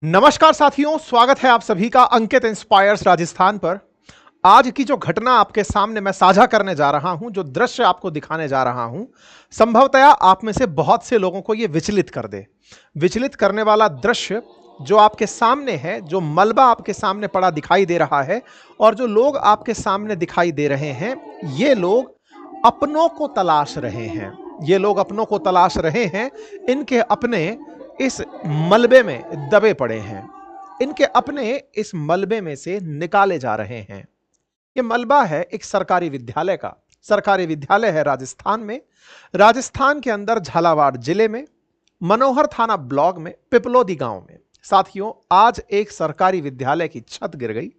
नमस्कार साथियों, स्वागत है आप सभी का अंकित इंस्पायर्स राजस्थान पर। आज की जो घटना आपके सामने मैं साझा करने जा रहा हूं, जो दृश्य आपको दिखाने जा रहा हूं, संभवतया आप में से बहुत से लोगों को यह विचलित कर दे। विचलित करने वाला दृश्य जो आपके सामने है, जो मलबा आपके सामने पड़ा दिखाई दे रहा है और जो लोग आपके सामने दिखाई दे रहे हैं, ये लोग अपनों को तलाश रहे हैं। ये लोग अपनों को तलाश रहे हैं। इनके अपने इस मलबे में दबे पड़े हैं। इनके अपने इस मलबे में से निकाले जा रहे हैं। ये मलबा है एक सरकारी विद्यालय का। सरकारी विद्यालय है राजस्थान में। राजस्थान के अंदर झालावाड़ जिले में मनोहर थाना ब्लॉक में पिपलोदी गांव में। साथियों, आज एक सरकारी विद्यालय की छत गिर गई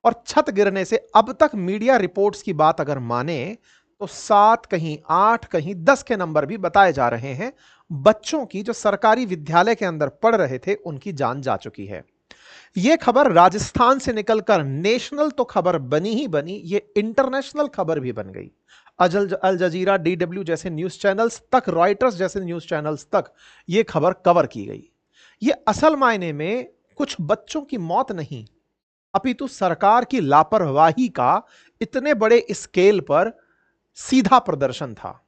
और छत गिरने से अब तक मीडिया रिपोर्ट्स की बात अगर माने तो 7 कहीं 8 कहीं 10 के नंबर भी बताए जा रहे हैं। बच्चों की जो सरकारी विद्यालय के अंदर पढ़ रहे थे उनकी जान जा चुकी है। यह खबर राजस्थान से निकलकर नेशनल तो खबर बनी ही बनी, ये इंटरनेशनल खबर भी बन गई। अल जजीरा, डीडब्ल्यू जैसे न्यूज चैनल्स तक, रॉयटर्स जैसे न्यूज चैनल्स तक यह खबर कवर की गई। ये असल मायने में कुछ बच्चों की मौत नहीं, अपितु सरकार की लापरवाही का इतने बड़े स्केल पर सीधा प्रदर्शन था।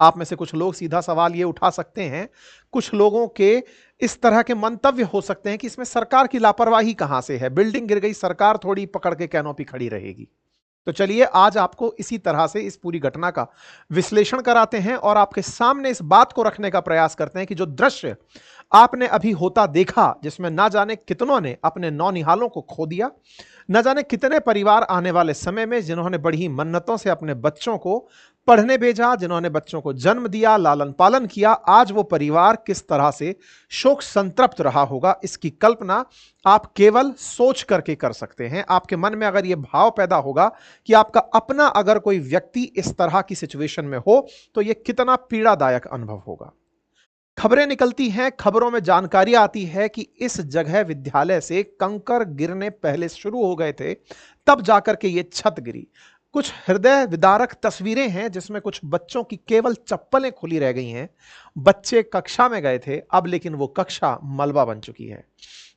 आप में से कुछ लोग सीधा सवाल यह उठा सकते हैं, कुछ लोगों के इस तरह के मंतव्य हो सकते हैं कि इसमें सरकार की लापरवाही कहां से है, बिल्डिंग गिर गई, सरकार थोड़ी पकड़ के कैनोपी खड़ी रहेगी। तो चलिए आज आपको इसी तरह से इस पूरी घटना का विश्लेषण कराते हैं और आपके सामने इस बात को रखने का प्रयास करते हैं कि जो दृश्य आपने अभी होता देखा, जिसमें ना जाने कितनों ने अपने नौनिहालों को खो दिया, न जाने कितने परिवार आने वाले समय में जिन्होंने बड़ी मन्नतों से अपने बच्चों को पढ़ने भेजा, जिन्होंने बच्चों को जन्म दिया, लालन पालन किया, आज वो परिवार किस तरह से शोक संतप्त रहा होगा, इसकी कल्पना आप केवल सोच करके कर सकते हैं। आपके मन में अगर यह भाव पैदा होगा कि आपका अपना अगर कोई व्यक्ति इस तरह की सिचुएशन में हो तो यह कितना पीड़ादायक अनुभव होगा। खबरें निकलती हैं, खबरों में जानकारी आती है कि इस जगह विद्यालय से कंकर गिरने पहले शुरू हो गए थे, तब जाकर के ये छत गिरी। कुछ हृदय विदारक तस्वीरें हैं जिसमें कुछ बच्चों की केवल चप्पलें खुली रह गई हैं। बच्चे कक्षा में गए थे, अब लेकिन वो कक्षा मलबा बन चुकी है।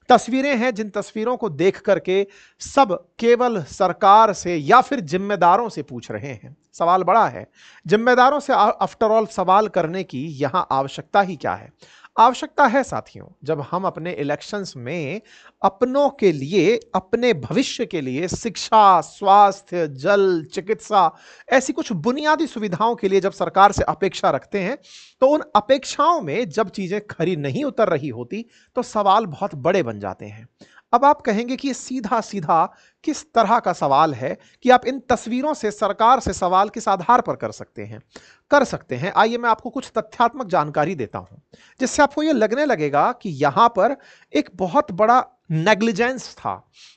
तस्वीरें हैं जिन तस्वीरों को देख करके सब केवल सरकार से या फिर जिम्मेदारों से पूछ रहे हैं। सवाल बड़ा है, जिम्मेदारों से आफ्टर ऑल सवाल करने की यहां आवश्यकता ही क्या है? आवश्यकता है साथियों, जब हम अपने इलेक्शंस में अपनों के लिए, अपने भविष्य के लिए शिक्षा, स्वास्थ्य, जल, चिकित्सा, ऐसी कुछ बुनियादी सुविधाओं के लिए जब सरकार से अपेक्षा रखते हैं, तो उन अपेक्षाओं में जब चीजें खरी नहीं उतर रही होती तो सवाल बहुत बड़े बन जाते हैं। अब आप कहेंगे कि ये सीधा सीधा किस तरह का सवाल है कि आप इन तस्वीरों से सरकार से सवाल किस आधार पर कर सकते हैं? कर सकते हैं, आइए मैं आपको कुछ तथ्यात्मक जानकारी देता हूं जिससे आपको यह लगने लगेगा कि यहां पर एक बहुत बड़ा नेग्लिजेंस था।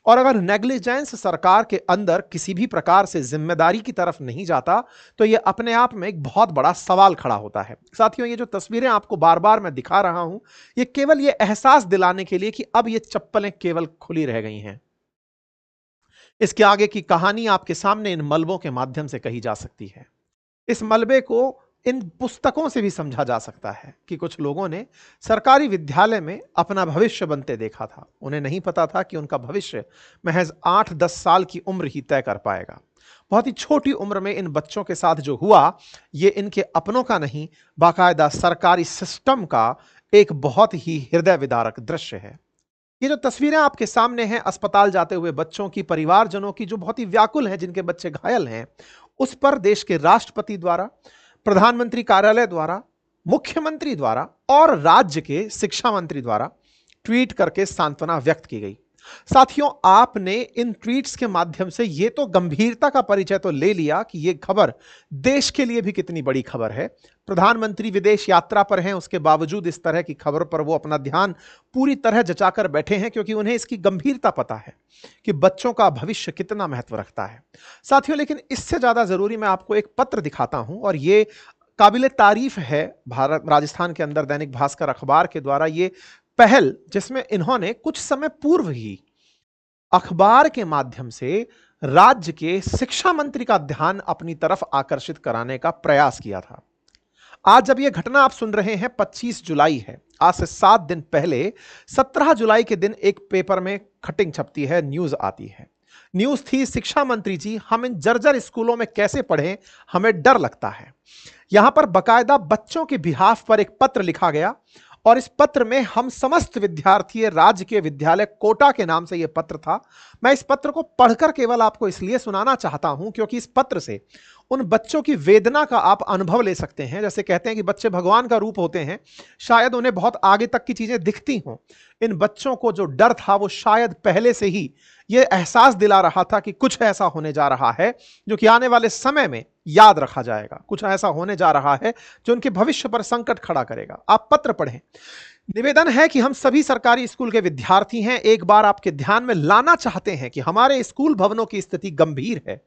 और अगर नेग्लिजेंस सरकार के अंदर किसी भी प्रकार से जिम्मेदारी की तरफ नहीं जाता तो यह अपने आप में एक बहुत बड़ा सवाल खड़ा होता है। साथियों, ये जो तस्वीरें आपको बार बार मैं दिखा रहा हूं, ये केवल ये एहसास दिलाने के लिए कि अब ये चप्पलें केवल खुली रह गई हैं। इसके आगे की कहानी आपके सामने इन मलबों के माध्यम से कही जा सकती है। इस मलबे को इन पुस्तकों से भी समझा जा सकता है कि कुछ लोगों ने सरकारी विद्यालय में अपना भविष्य बनते देखा था। उन्हें नहीं पता था कि उनका भविष्य महज 8-10 साल की उम्र ही तय कर पाएगा। बहुत ही छोटी उम्र में इन बच्चों के साथ जो हुआ, ये इनके अपनों का नहीं, बाकायदा सरकारी सिस्टम का एक बहुत ही हृदय विदारक दृश्य है। ये जो तस्वीरें आपके सामने हैं अस्पताल जाते हुए बच्चों की, परिवारजनों की जो बहुत ही व्याकुल हैं, जिनके बच्चे घायल हैं, उस पर देश के राष्ट्रपति द्वारा, प्रधानमंत्री कार्यालय द्वारा, मुख्यमंत्री द्वारा और राज्य के शिक्षा मंत्री द्वारा ट्वीट करके सांत्वना व्यक्त की गई। साथियों, आपने इन ट्वीट्स के माध्यम से यह तो गंभीरता का परिचय तो ले लिया कि यह खबर देश के लिए भी कितनी बड़ी खबर है। प्रधानमंत्री विदेश यात्रा पर हैं, उसके बावजूद इस तरह की खबर पर वो अपना ध्यान पूरी तरह जचाकर बैठे हैं, क्योंकि उन्हें इसकी गंभीरता पता है कि बच्चों का भविष्य कितना महत्व रखता है। साथियों, लेकिन इससे ज्यादा जरूरी मैं आपको एक पत्र दिखाता हूं और ये काबिले तारीफ है भारत राजस्थान के अंदर दैनिक भास्कर अखबार के द्वारा ये पहल, जिसमें इन्होंने कुछ समय पूर्व ही अखबार के माध्यम से राज्य के शिक्षा मंत्री का ध्यान अपनी तरफ आकर्षित कराने का प्रयास किया था। आज जब यह घटना आप सुन रहे हैं 25 जुलाई है, आज से 7 दिन पहले 17 जुलाई के दिन एक पेपर में कटिंग छपती है, न्यूज आती है। न्यूज थी, शिक्षा मंत्री जी हम इन जर्जर स्कूलों में कैसे पढ़ें, हमें डर लगता है। यहां पर बकायदा बच्चों के बिहाफ पर एक पत्र लिखा गया और इस पत्र में हम समस्त विद्यार्थी राज्य के विद्यालय कोटा के नाम से यह पत्र था। मैं इस पत्र को पढ़कर केवल आपको इसलिए सुनाना चाहता हूं क्योंकि इस पत्र से उन बच्चों की वेदना का आप अनुभव ले सकते हैं। जैसे कहते हैं कि बच्चे भगवान का रूप होते हैं, शायद उन्हें बहुत आगे तक की चीजें दिखती हों। इन बच्चों को जो डर था वो शायद पहले से ही यह एहसास दिला रहा था कि कुछ ऐसा होने जा रहा है जो कि आने वाले समय में याद रखा जाएगा, कुछ ऐसा होने जा रहा है जो उनके भविष्य पर संकट खड़ा करेगा। आप पत्र पढ़ें। निवेदन है कि हम सभी सरकारी स्कूल के विद्यार्थी हैं, एक बार आपके ध्यान में लाना चाहते हैं कि हमारे स्कूल भवनों की स्थिति गंभीर है।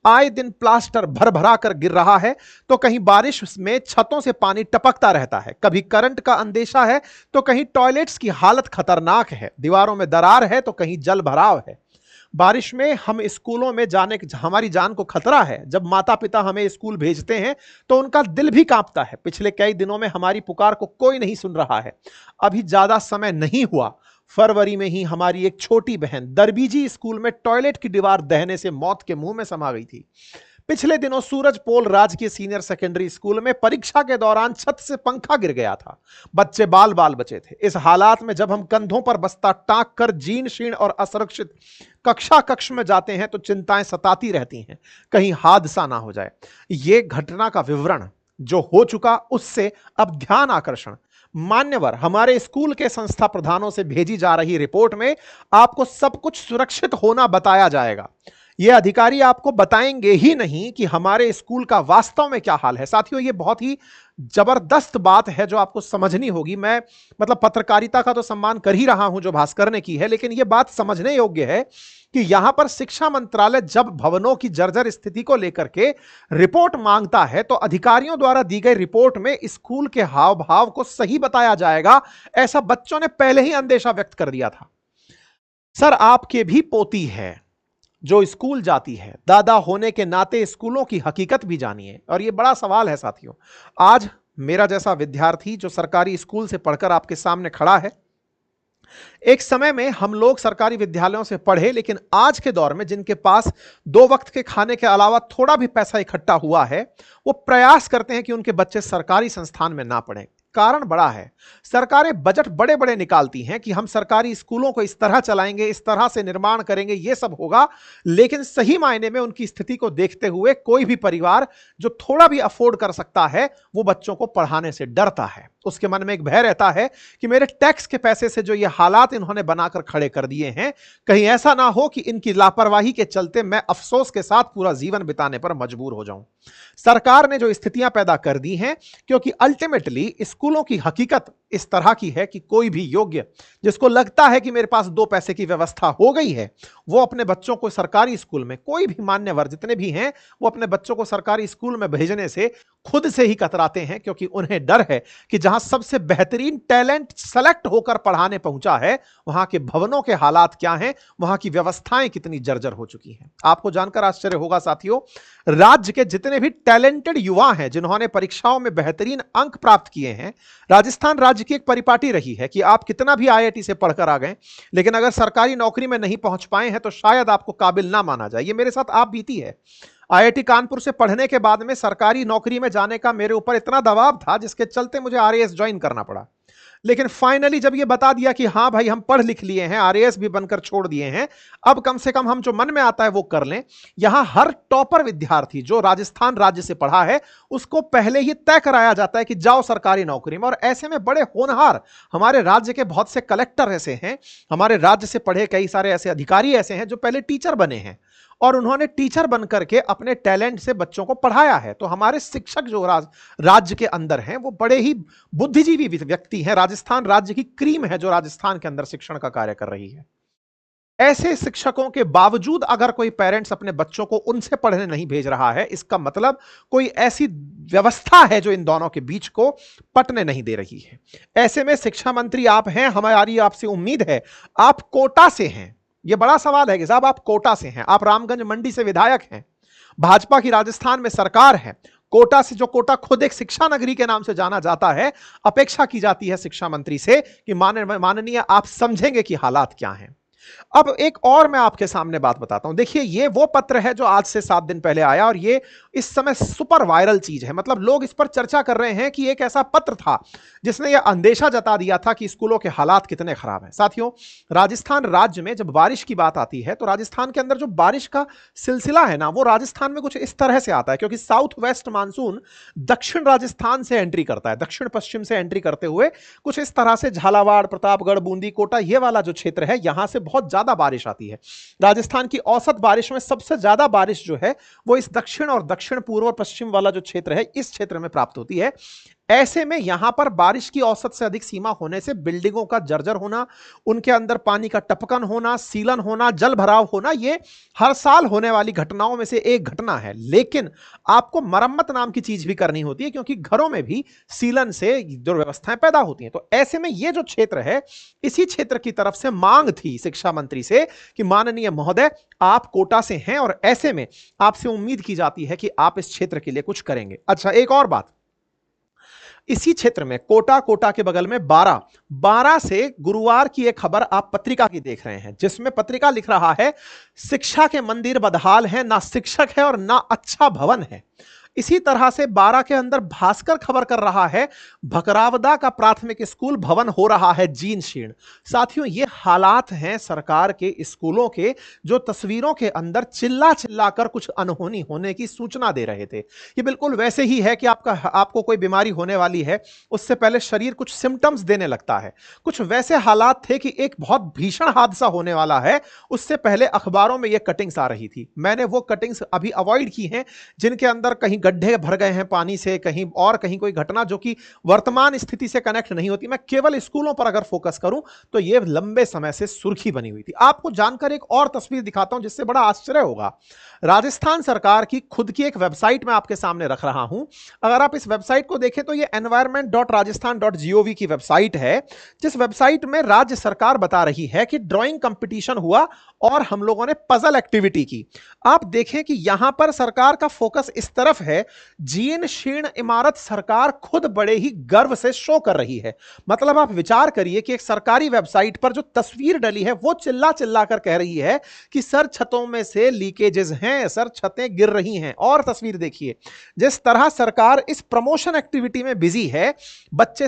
आए दिन प्लास्टर भर भरा कर गिर रहा है, तो कहीं बारिश में छतों से पानी टपकता रहता है, कभी करंट का अंदेशा है तो कहीं टॉयलेट्स की हालत खतरनाक है, दीवारों में दरार है तो कहीं जल भराव है। बारिश में हम स्कूलों में जाने हमारी जान को खतरा है। जब माता पिता हमें स्कूल भेजते हैं तो उनका दिल भी कांपता है। पिछले कई दिनों में हमारी पुकार को कोई नहीं सुन रहा है। अभी ज्यादा समय नहीं हुआ, फरवरी में ही हमारी एक छोटी बहन दरबीजी स्कूल में टॉयलेट की दीवार दहने से मौत के मुंह में समा गई थी। पिछले दिनों सूरज पोल राजकीय सीनियर सेकेंडरी स्कूल में परीक्षा के दौरान छत से पंखा गिर गया था, बच्चे बाल बाल बचे थे। इस हालात में जब हम कंधों पर बस्ता टांक कर जीर्ण शीर्ण और असुरक्षित कक्ष में जाते हैं तो चिंताएं सताती रहती हैं, कहीं हादसा ना हो जाए। ये घटना का विवरण जो हो चुका उससे अब ध्यान आकर्षण। मान्यवर, हमारे स्कूल के संस्था प्रधानों से भेजी जा रही रिपोर्ट में आपको सब कुछ सुरक्षित होना बताया जाएगा। ये अधिकारी आपको बताएंगे ही नहीं कि हमारे स्कूल का वास्तव में क्या हाल है। साथियों, ये बहुत ही जबरदस्त बात है जो आपको समझनी होगी। मैं पत्रकारिता का तो सम्मान कर ही रहा हूं जो भास्कर ने की है, लेकिन यह बात समझने योग्य है कि यहां पर शिक्षा मंत्रालय जब भवनों की जर्जर स्थिति को लेकर के रिपोर्ट मांगता है तो अधिकारियों द्वारा दी गई रिपोर्ट में स्कूल के हाव भाव को सही बताया जाएगा, ऐसा बच्चों ने पहले ही अंदेशा व्यक्त कर दिया था। सर, आपके भी पोती है जो स्कूल जाती है, दादा होने के नाते स्कूलों की हकीकत भी जानिए। और यह बड़ा सवाल है साथियों। आज मेरा जैसा विद्यार्थी जो सरकारी स्कूल से पढ़कर आपके सामने खड़ा है, एक समय में हम लोग सरकारी विद्यालयों से पढ़े, लेकिन आज के दौर में जिनके पास 2 वक्त के खाने के अलावा थोड़ा भी पैसा इकट्ठा हुआ है, वो प्रयास करते हैं कि उनके बच्चे सरकारी संस्थान में ना पढ़ें। कारण बड़ा है, सरकारें बजट बड़े बड़े निकालती हैं कि हम सरकारी स्कूलों को इस तरह चलाएंगे, इस तरह से निर्माण करेंगे, ये सब होगा। लेकिन सही मायने में उनकी स्थिति को देखते हुए कोई भी परिवार जो थोड़ा भी अफोर्ड कर सकता है वो बच्चों को पढ़ाने से डरता है। उसके मन में एक भय रहता है कि मेरे टैक्स के पैसे से जो ये हालात इन्होंने बनाकर खड़े कर दिए हैं, कहीं ऐसा ना हो कि इनकी लापरवाही के चलते मैं अफसोस के साथ पूरा जीवन बिताने पर मजबूर हो जाऊं। सरकार ने जो स्थितियां पैदा कर दी हैं, क्योंकि अल्टीमेटली स्कूलों की हकीकत इस तरह की है कि कोई भी योग्य जिसको लगता है कि मेरे पास 2 पैसे की व्यवस्था हो गई है, वो अपने बच्चों को सरकारी स्कूल में, कोई भी मान्यवर जितने भी हैं, वो अपने बच्चों को सरकारी स्कूल में भेजने से खुद से ही कतराते हैं, क्योंकि उन्हें डर है कि जहां सबसे बेहतरीन टैलेंट सेलेक्ट होकर पढ़ाने पहुंचा है, वहां के भवनों के हालात क्या हैं, वहां की व्यवस्थाएं कितनी जर्जर हो चुकी हैं। आपको जानकर आश्चर्य होगा साथियों, राज्य के जितने भी टैलेंटेड युवा हैं जिन्होंने परीक्षाओं में बेहतरीन अंक प्राप्त किए हैं, राजस्थान राज्य की एक परिपाटी रही है कि आप कितना भी आईआईटी से पढ़कर आ गए, लेकिन अगर सरकारी नौकरी में नहीं पहुंच पाए हैं तो शायद आपको काबिल ना माना जाए। ये मेरे साथ आप बीती है। आईआईटी कानपुर से पढ़ने के बाद में सरकारी नौकरी में जाने का मेरे ऊपर इतना दबाव था जिसके चलते मुझे आरएएस ज्वाइन करना पड़ा। लेकिन फाइनली जब ये बता दिया कि हाँ भाई हम पढ़ लिख लिए हैं, आरएएस भी बनकर छोड़ दिए हैं, अब कम से कम हम जो मन में आता है वो कर लें। यहां हर टॉपर विद्यार्थी जो राजस्थान राज्य से पढ़ा है उसको पहले ही तय कराया जाता है कि जाओ सरकारी नौकरी में। और ऐसे में बड़े होनहार हमारे राज्य के बहुत से कलेक्टर ऐसे हैं, हमारे राज्य से पढ़े कई सारे ऐसे अधिकारी ऐसे हैं जो पहले टीचर बने हैं और उन्होंने टीचर बनकर के अपने टैलेंट से बच्चों को पढ़ाया है। तो हमारे शिक्षक जो राज्य के अंदर हैं वो बड़े ही बुद्धिजीवी व्यक्ति हैं। राजस्थान राज्य की क्रीम है जो राजस्थान के अंदर शिक्षण का कार्य कर रही है। ऐसे शिक्षकों के बावजूद अगर कोई पेरेंट्स अपने बच्चों को उनसे पढ़ने नहीं भेज रहा है, इसका मतलब कोई ऐसी व्यवस्था है जो इन दोनों के बीच को पटने नहीं दे रही है। ऐसे में शिक्षा मंत्री आप हैं, हमारी आपसे उम्मीद है, आप कोटा से हैं। यह बड़ा सवाल है कि साहब आप कोटा से हैं, आप रामगंज मंडी से विधायक हैं, भाजपा की राजस्थान में सरकार है, कोटा से, जो कोटा खुद एक शिक्षा नगरी के नाम से जाना जाता है, अपेक्षा की जाती है शिक्षा मंत्री से कि माननीय आप समझेंगे कि हालात क्या हैं। अब एक और मैं आपके सामने बात बताता हूं। देखिए, ये वो पत्र है जो आज से 7 दिन पहले आया और ये इस समय सुपर वायरल चीज है। मतलब लोग इस पर चर्चा कर रहे हैं कि एक ऐसा पत्र था जिसने यह अंदेशा जता दिया था कि स्कूलों के हालात कितने खराब हैं। साथियों, राजस्थान राज्य में जब बारिश की बात आती है तो राजस्थान के अंदर जो बारिश का सिलसिला है ना, वो राजस्थान में कुछ इस तरह से आता है, क्योंकि साउथ वेस्ट मानसून दक्षिण राजस्थान से एंट्री करता है, दक्षिण पश्चिम से एंट्री करते हुए कुछ इस तरह से झालावाड़, प्रतापगढ़, बूंदी, कोटा, ये वाला जो क्षेत्र है, यहां से बहुत ज्यादा बारिश आती है। राजस्थान की औसत बारिश में सबसे ज्यादा बारिश जो है वो इस दक्षिण और दक्षिण पूर्व और पश्चिम वाला जो क्षेत्र है, इस क्षेत्र में प्राप्त होती है। ऐसे में यहां पर बारिश की औसत से अधिक सीमा होने से बिल्डिंगों का जर्जर होना, उनके अंदर पानी का टपकन होना, सीलन होना, जल भराव होना, ये हर साल होने वाली घटनाओं में से एक घटना है। लेकिन आपको मरम्मत नाम की चीज भी करनी होती है, क्योंकि घरों में भी सीलन से दुर्व्यवस्थाएं पैदा होती हैं। तो ऐसे में ये जो क्षेत्र है, इसी क्षेत्र की तरफ से मांग थी शिक्षा मंत्री से कि माननीय महोदय, आप कोटा से हैं और ऐसे में आपसे उम्मीद की जाती है कि आप इस क्षेत्र के लिए कुछ करेंगे। अच्छा, एक और बात, इसी क्षेत्र में कोटा के बगल में बारह से गुरुवार की एक खबर आप पत्रिका की देख रहे हैं, जिसमें पत्रिका लिख रहा है, शिक्षा के मंदिर बदहाल है, ना शिक्षक है और ना अच्छा भवन है। इसी तरह से 12 के अंदर भास्कर खबर कर रहा है, भकरावदा का प्राथमिक स्कूल भवन हो रहा है जीर्ण शीर्ण। साथियों, ये हालात हैं सरकार के स्कूलों के, जो तस्वीरों के अंदर चिल्ला चिल्ला कर कुछ अनहोनी होने की सूचना दे रहे थे। ये बिल्कुल वैसे ही है कि आपको कोई बीमारी होने वाली है, उससे पहले शरीर कुछ सिम्टम्स देने लगता है। कुछ वैसे हालात थे कि एक बहुत भीषण हादसा होने वाला है, उससे पहले अखबारों में ये कटिंग्स आ रही थी। मैंने वो कटिंग्स अभी अवॉइड की हैं जिनके अंदर कहीं गड्ढे भर गए हैं पानी से, कहीं कोई घटना जो कि वर्तमान स्थिति से कनेक्ट नहीं होती। मैं केवल स्कूलों पर अगर फोकस करूं तो यह लंबे समय से सुर्खी बनी हुई थी। आपको जानकर एक और तस्वीर दिखाता हूं जिससे बड़ा आश्चर्य होगा। राजस्थान सरकार की खुद की एक वेबसाइट मैं आपके सामने रख रहा हूं। अगर आप इस वेबसाइट को देखें तो यह environment.rajasthan.gov की वेबसाइट है, जिस वेबसाइट में राज्य सरकार बता रही है कि ड्राइंग कंपटीशन हुआ और हम लोगों ने पजल एक्टिविटी की। आप देखें कि यहां पर सरकार का फोकस इस तरफ है, जीर्ण शीर्ण इमारत सरकार खुद बड़े ही गर्व से शो कर रही है। मतलब आप विचार करिए कि एक सरकारी वेबसाइट पर जो तस्वीर डली है वो चिल्ला चिल्ला कर कह रही है कि सर छतों में से लीकेजेस हैं, सर छतें गिर रही हैं। और तस्वीर देखिए, जिस तरह सरकार इस प्रमोशन एक्टिविटी में बिजी है, बच्चे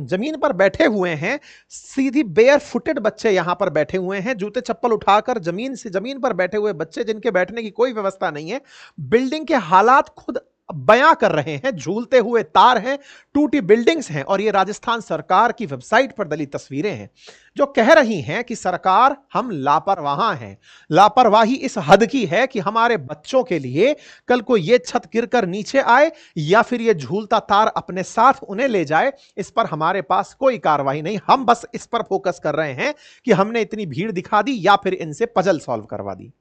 जमीन पर बैठे हुए हैं, सीधी बेयर फुटेड बच्चे यहां पर बैठे हुए हैं, जूते चप्पल उठाकर जमीन पर बैठे हुए बच्चे जिनके बैठने की कोई व्यवस्था नहीं है, बिल्डिंग के हालात खुद बयां कर रहे हैं, झूलते हुए तार हैं, टूटी बिल्डिंग्स हैं। और ये राजस्थान सरकार की वेबसाइट पर डली तस्वीरें हैं जो कह रही हैं कि सरकार हम लापरवाह हैं। लापरवाही इस हद की है कि हमारे बच्चों के लिए कल को ये छत गिरकर नीचे आए या फिर ये झूलता तार अपने साथ उन्हें ले जाए, इस पर हमारे पास कोई कार्रवाई नहीं। हम बस इस पर फोकस कर रहे हैं कि हमने इतनी भीड़ दिखा दी या फिर इनसे पजल सॉल्व करवा दी।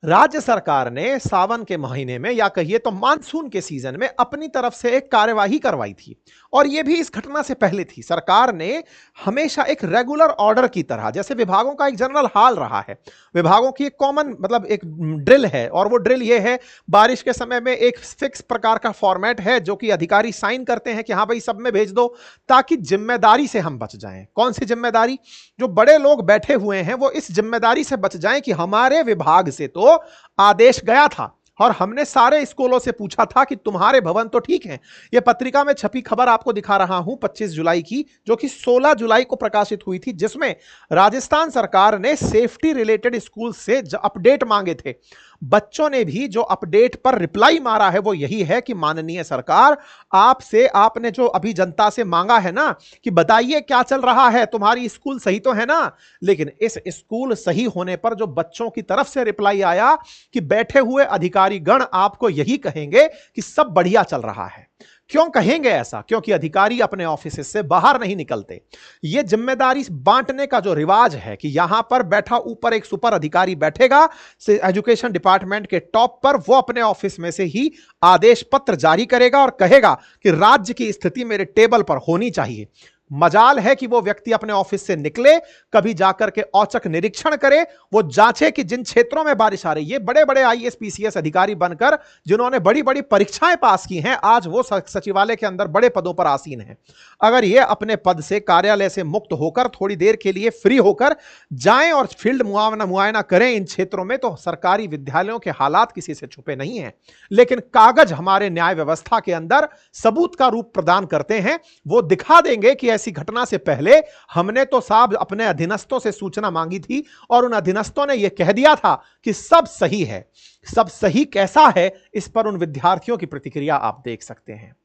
राज्य सरकार ने सावन के महीने में या कहिए तो मानसून के सीजन में अपनी तरफ से एक कार्यवाही करवाई थी, और यह भी इस घटना से पहले थी। सरकार ने हमेशा एक रेगुलर ऑर्डर की तरह, जैसे विभागों का एक जनरल हाल रहा है, विभागों की एक कॉमन मतलब एक ड्रिल है, और वो ड्रिल ये है, बारिश के समय में एक फिक्स प्रकार का फॉर्मेट है जो कि अधिकारी साइन करते हैं कि हाँ भाई सब में भेज दो, ताकि जिम्मेदारी से हम बच जाएं। कौन सी जिम्मेदारी? जो बड़े लोग बैठे हुए हैं वो इस जिम्मेदारी से बच जाएं कि हमारे विभाग से तो आदेश गया था और हमने सारे स्कूलों से पूछा था कि तुम्हारे भवन तो ठीक हैं। यह पत्रिका में छपी खबर आपको दिखा रहा हूं 25 जुलाई की, जो कि 16 जुलाई को प्रकाशित हुई थी, जिसमें राजस्थान सरकार ने सेफ्टी रिलेटेड स्कूल से अपडेट मांगे थे। बच्चों ने भी जो अपडेट पर रिप्लाई मारा है वो यही है कि माननीय सरकार, आपसे आपने जो अभी जनता से मांगा है ना कि बताइए क्या चल रहा है, तुम्हारी स्कूल सही तो है ना, लेकिन इस स्कूल सही होने पर जो बच्चों की तरफ से रिप्लाई आया कि बैठे हुए अधिकारी गण आपको यही कहेंगे कि सब बढ़िया चल रहा है। क्यों कहेंगे ऐसा? क्योंकि अधिकारी अपने ऑफिस से बाहर नहीं निकलते। यह जिम्मेदारी बांटने का जो रिवाज है कि यहां पर बैठा ऊपर एक सुपर अधिकारी बैठेगा एजुकेशन डिपार्टमेंट के टॉप पर, वो अपने ऑफिस में से ही आदेश पत्र जारी करेगा और कहेगा कि राज्य की स्थिति मेरे टेबल पर होनी चाहिए। मजाल है कि वो व्यक्ति अपने ऑफिस से निकले, कभी जाकर के औचक निरीक्षण करे, वो जांचे कि जिन क्षेत्रों में बारिश आ रही है, बड़े बड़े आईएएस पीसीएस अधिकारी बनकर जिन्होंने बड़ी बड़ी परीक्षाएं पास की हैं, आज वो सचिवालय के अंदर बड़े पदों पर आसीन हैं। अगर ये अपने पद से, कार्यालय से मुक्त होकर थोड़ी देर के लिए फ्री होकर जाएं और फील्ड मुआयना करें इन क्षेत्रों में, तो सरकारी विद्यालयों के हालात किसी से छुपे नहीं हैं। लेकिन कागज हमारे न्याय व्यवस्था के अंदर सबूत का रूप प्रदान करते हैं। वो दिखा देंगे कि ऐसी घटना से पहले हमने तो साहब अपने अधीनस्थों से सूचना मांगी थी और उन अधीनस्थों ने यह कह दिया था कि सब सही है। सब सही कैसा है, इस पर उन विद्यार्थियों की प्रतिक्रिया आप देख सकते हैं।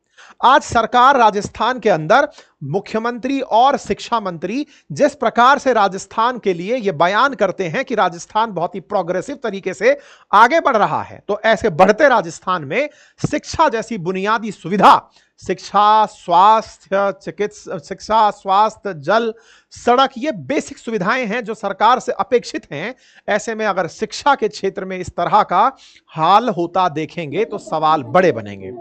आज सरकार राजस्थान के अंदर मुख्यमंत्री और शिक्षा मंत्री जिस प्रकार से राजस्थान के लिए यह बयान करते हैं कि राजस्थान बहुत ही प्रोग्रेसिव तरीके से आगे बढ़ रहा है, तो ऐसे बढ़ते राजस्थान में शिक्षा जैसी बुनियादी सुविधा, शिक्षा, स्वास्थ्य, जल, सड़क, ये बेसिक सुविधाएं हैं जो सरकार से अपेक्षित हैं। ऐसे में अगर शिक्षा के क्षेत्र में इस तरह का हाल होता देखेंगे तो सवाल बड़े बनेंगे।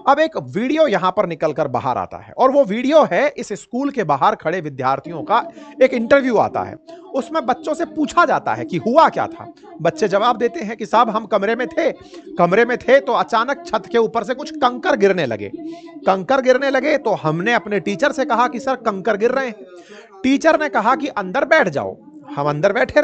अब एक वीडियो यहां पर निकलकर बाहर आता है और वो वीडियो है इस स्कूल के बाहर खड़े विद्यार्थियों का एक इंटरव्यू आता है। उसमें बच्चों से पूछा जाता है कि हुआ क्या था। बच्चे जवाब देते हैं कि साहब हम कमरे में थे तो अचानक छत के ऊपर से कुछ कंकर गिरने लगे तो हमने अपने टीचर से कहा कि सर कंकर गिर रहे हैं। टीचर ने कहा कि अंदर बैठ जाओ। हम अंदर बैठे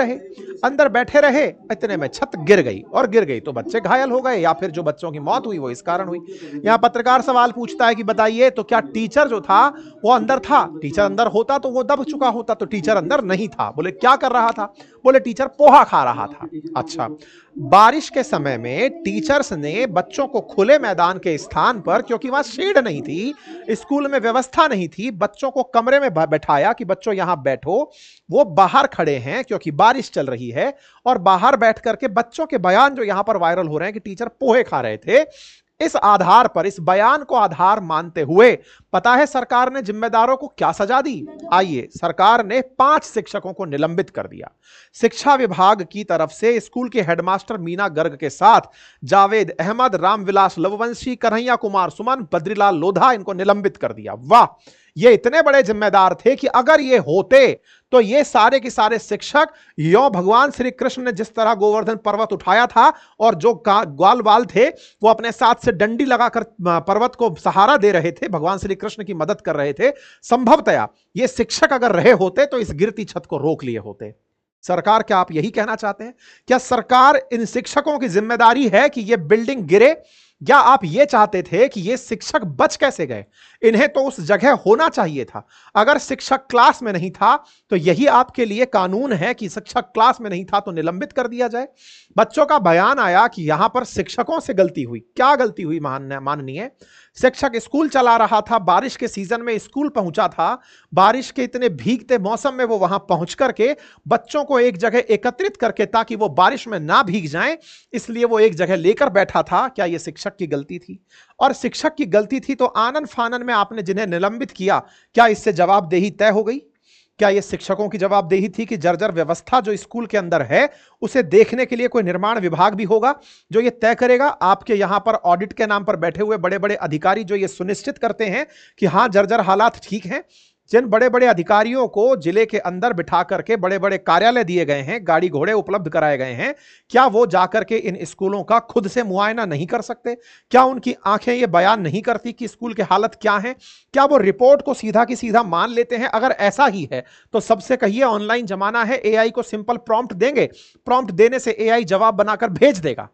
रहे, इतने में छत गिर गई तो बच्चे घायल हो गए, या फिर जो बच्चों की मौत हुई वो इस कारण हुई। यहां पत्रकार सवाल पूछता है कि बताइए तो क्या टीचर जो था वो अंदर था? टीचर अंदर होता तो वो दब चुका होता, तो टीचर अंदर नहीं था। बोले क्या कर रहा था? बोले टीचर पोहा खा रहा था। अच्छा, बारिश के समय में टीचर्स ने बच्चों को खुले मैदान के स्थान पर, क्योंकि वहां शेड नहीं थी, स्कूल में व्यवस्था नहीं थी, बच्चों को कमरे में बैठाया कि बच्चों यहां बैठो। वो बाहर खड़े हैं क्योंकि बारिश चल रही है, और बाहर बैठ करके बच्चों के बयान जो यहां पर वायरल हो रहे हैं कि टीचर पोहे खा रहे थे, इस आधार पर, इस बयान को आधार मानते हुए पता है सरकार ने जिम्मेदारों को क्या सजा दी? आइए, सरकार ने 5 शिक्षकों को निलंबित कर दिया। शिक्षा विभाग की तरफ से स्कूल के हेडमास्टर मीना गर्ग के साथ जावेद अहमद, रामविलास लववंशी, कन्हैया कुमार सुमन, बद्रीलाल लोधा, इनको निलंबित कर दिया। वाह, ये इतने बड़े जिम्मेदार थे कि अगर ये होते तो ये सारे के सारे शिक्षक यो भगवान श्री कृष्ण ने जिस तरह गोवर्धन पर्वत उठाया था और जो ग्वाल बाल थे वो अपने साथ से डंडी लगाकर पर्वत को सहारा दे रहे थे, भगवान श्री कृष्ण की मदद कर रहे थे, संभवतया ये शिक्षक अगर रहे होते तो इस गिरती छत को रोक लिए होते। सरकार, क्या आप यही कहना चाहते हैं? क्या सरकार इन शिक्षकों की जिम्मेदारी है कि यह बिल्डिंग गिरे? या आप यह चाहते थे कि ये शिक्षक बच कैसे गए? इन्हें तो उस जगह होना चाहिए था। अगर शिक्षक क्लास में नहीं था तो यही आपके लिए कानून है कि शिक्षक क्लास में नहीं था तो निलंबित कर दिया जाए। बच्चों का बयान आया कि यहां पर शिक्षकों से गलती हुई। क्या गलती हुई माननीय? शिक्षक स्कूल चला रहा था, बारिश के सीजन में स्कूल पहुंचा था, बारिश के इतने भीगते मौसम में वो वहां पहुंच करके बच्चों को एक जगह एकत्रित करके, ताकि वो बारिश में ना भीग जाएं, इसलिए वो एक जगह लेकर बैठा था। क्या ये शिक्षक की गलती थी? और शिक्षक की गलती थी तो आनन फानन में आपने जिन्हें निलंबित किया, क्या इससे जवाबदेही तय हो गई? क्या यह शिक्षकों की जवाबदेही थी कि जर्जर व्यवस्था जो स्कूल के अंदर है उसे देखने के लिए कोई निर्माण विभाग भी होगा जो ये तय करेगा? आपके यहां पर ऑडिट के नाम पर बैठे हुए बड़े बड़े अधिकारी जो ये सुनिश्चित करते हैं कि हां जर्जर हालात ठीक हैं, जिन बड़े बड़े अधिकारियों को जिले के अंदर बिठा करके बड़े बड़े कार्यालय दिए गए हैं, गाड़ी घोड़े उपलब्ध कराए गए हैं, क्या वो जाकर के इन स्कूलों का खुद से मुआयना नहीं कर सकते? क्या उनकी आंखें ये बयान नहीं करती कि स्कूल के हालत क्या है? क्या वो रिपोर्ट को सीधा की सीधा मान लेते हैं? अगर ऐसा ही है तो सबसे कहिए, ऑनलाइन जमाना है, एआई को सिंपल प्रॉम्प्ट देंगे, प्रॉम्प्ट देने से एआई जवाब बनाकर भेज देगा।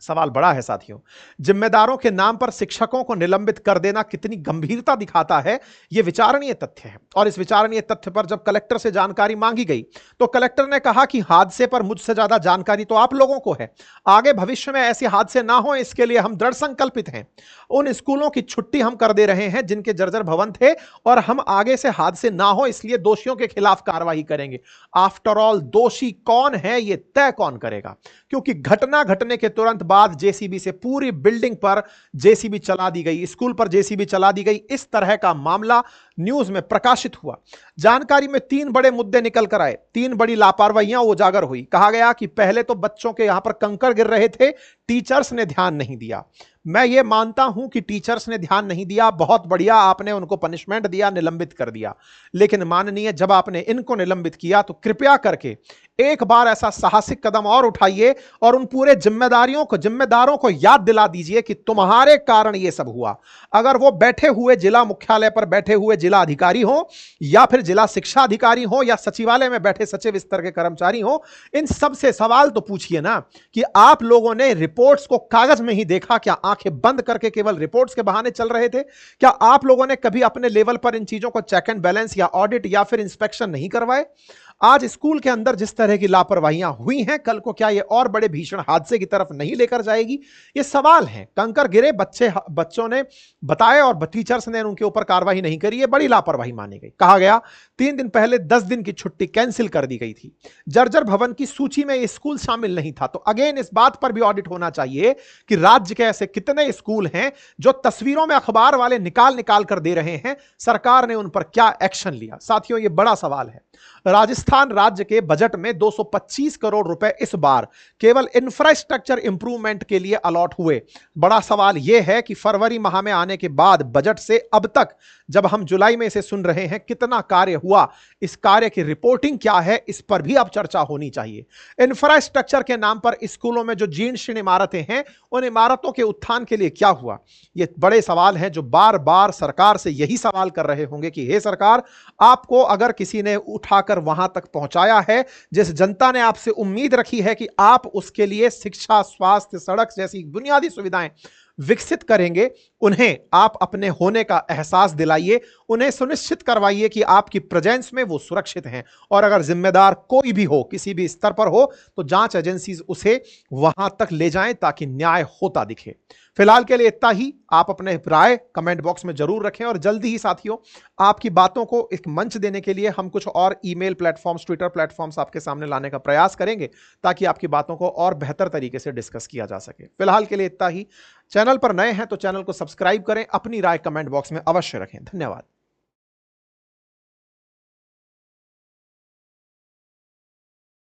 सवाल बड़ा है साथियों। जिम्मेदारों के नाम पर शिक्षकों को निलंबित कर देना कितनी गंभीरता दिखाता है, यह विचारणीय तथ्य है। और इस विचारणीय तथ्य पर जब कलेक्टर से जानकारी मांगी गई तो कलेक्टर ने कहा कि हादसे पर मुझसे ज्यादा जानकारी तो आप लोगों को है, आगे भविष्य में ऐसे हादसे ना हो इसके लिए हम दृढ़ संकल्पित हैं। उन स्कूलों की छुट्टी हम कर दे रहे हैं जिनके जर्जर भवन थे, और हम आगे से हादसे ना हो इसलिए दोषियों के खिलाफ कार्रवाई करेंगे। आफ्टर ऑल दोषी कौन है यह तय कौन करेगा? क्योंकि घटना घटने के तुरंत बाद जेसीबी से पूरी बिल्डिंग पर जेसीबी चला दी गई, स्कूल पर जेसीबी चला दी गई। इस तरह का मामला न्यूज में प्रकाशित हुआ। जानकारी में 3 बड़े मुद्दे निकल कर आए, 3 बड़ी लापरवाहियां उजागर हुई। कहा गया कि पहले तो बच्चों के यहां पर कंकड़ गिर रहे थे, टीचर्स ने ध्यान नहीं दिया। मैं ये मानता हूं कि टीचर्स ने ध्यान नहीं दिया, बहुत बढ़िया, आपने उनको पनिशमेंट दिया, निलंबित कर दिया। लेकिन माननीय, जब आपने इनको निलंबित किया तो कृपया करके एक बार ऐसा साहसिक कदम और उठाइए और उन पूरे जिम्मेदारों को याद दिला दीजिए कि तुम्हारे कारण यह सब हुआ। अगर वो बैठे हुए जिला मुख्यालय पर बैठे हुए जिला अधिकारी हो, या फिर जिला शिक्षा अधिकारी हो, या सचिवालय में बैठे सचिव स्तर के कर्मचारी हो, इन सब से सवाल तो पूछिए ना कि आप लोगों ने रिपोर्ट्स को कागज में ही देखा क्या? आंखें बंद करके केवल रिपोर्ट्स के बहाने चल रहे थे क्या? आप लोगों ने कभी अपने लेवल पर इन चीजों को चेक एंड बैलेंस या ऑडिट या फिर इंस्पेक्शन नहीं करवाए? आज स्कूल के अंदर जिस तरह की लापरवाहियां हुई हैं, कल को क्या ये और बड़े भीषण हादसे की तरफ नहीं लेकर जाएगी? ये सवाल है। कंकर गिरे, बच्चों ने बताए और टीचर्स ने उनके ऊपर कार्रवाई नहीं करी, ये बड़ी लापरवाही मानी गई। कहा गया 3 दिन पहले 10 दिन की छुट्टी कैंसिल कर दी गई थी। जर्जर भवन की सूची में स्कूल शामिल नहीं था। तो अगेन इस बात पर भी ऑडिट होना चाहिए कि राज्य के ऐसे कितने स्कूल हैं जो तस्वीरों में अखबार वाले निकाल निकाल कर दे रहे हैं, सरकार ने उन पर क्या एक्शन लिया? साथियों, यह बड़ा सवाल है। राजस्थान राज्य के बजट में 225 करोड़ रुपए इस बार केवल इंफ्रास्ट्रक्चर इंप्रूवमेंट के लिए अलॉट हुए। बड़ा सवाल यह है कि फरवरी माह में आने के बाद बजट से अब तक, जब हम जुलाई में इसे सुन रहे हैं, कितना कार्य हुआ, इस कार्य की रिपोर्टिंग क्या है, इस पर भी अब चर्चा होनी चाहिए। इंफ्रास्ट्रक्चर के नाम पर स्कूलों में जो जीर्ण शीर्ण इमारतें हैं, उन इमारतों के उत्थान के लिए क्या हुआ? ये बड़े सवाल हैं जो बार बार सरकार से यही सवाल कर रहे होंगे कि हे सरकार, आपको अगर किसी ने उठाकर वहां तक पहुंचाया है, जिस जनता ने आपसे उम्मीद रखी है कि आप उसके लिए शिक्षा, स्वास्थ्य, सड़क जैसी बुनियादी सुविधाएं विकसित करेंगे, उन्हें आप अपने होने का एहसास दिलाइए, उन्हें सुनिश्चित करवाइए कि आपकी प्रेजेंस में वो सुरक्षित हैं। और अगर जिम्मेदार कोई भी हो, किसी भी स्तर पर हो, तो जांच एजेंसीज उसे वहां तक ले जाएं ताकि न्याय होता दिखे। फिलहाल के लिए इतना ही। आप अपने राय कमेंट बॉक्स में जरूर रखें और जल्दी ही साथियों, आपकी बातों को एक मंच देने के लिए हम कुछ और ईमेल प्लेटफॉर्म्स, ट्विटर प्लेटफॉर्म्स आपके सामने लाने का प्रयास करेंगे ताकि आपकी बातों को और बेहतर तरीके से डिस्कस किया जा सके। फिलहाल के लिए इतना ही। चैनल पर नए हैं तो चैनल को सब्सक्राइब करें, अपनी राय कमेंट बॉक्स में अवश्य रखें। धन्यवाद।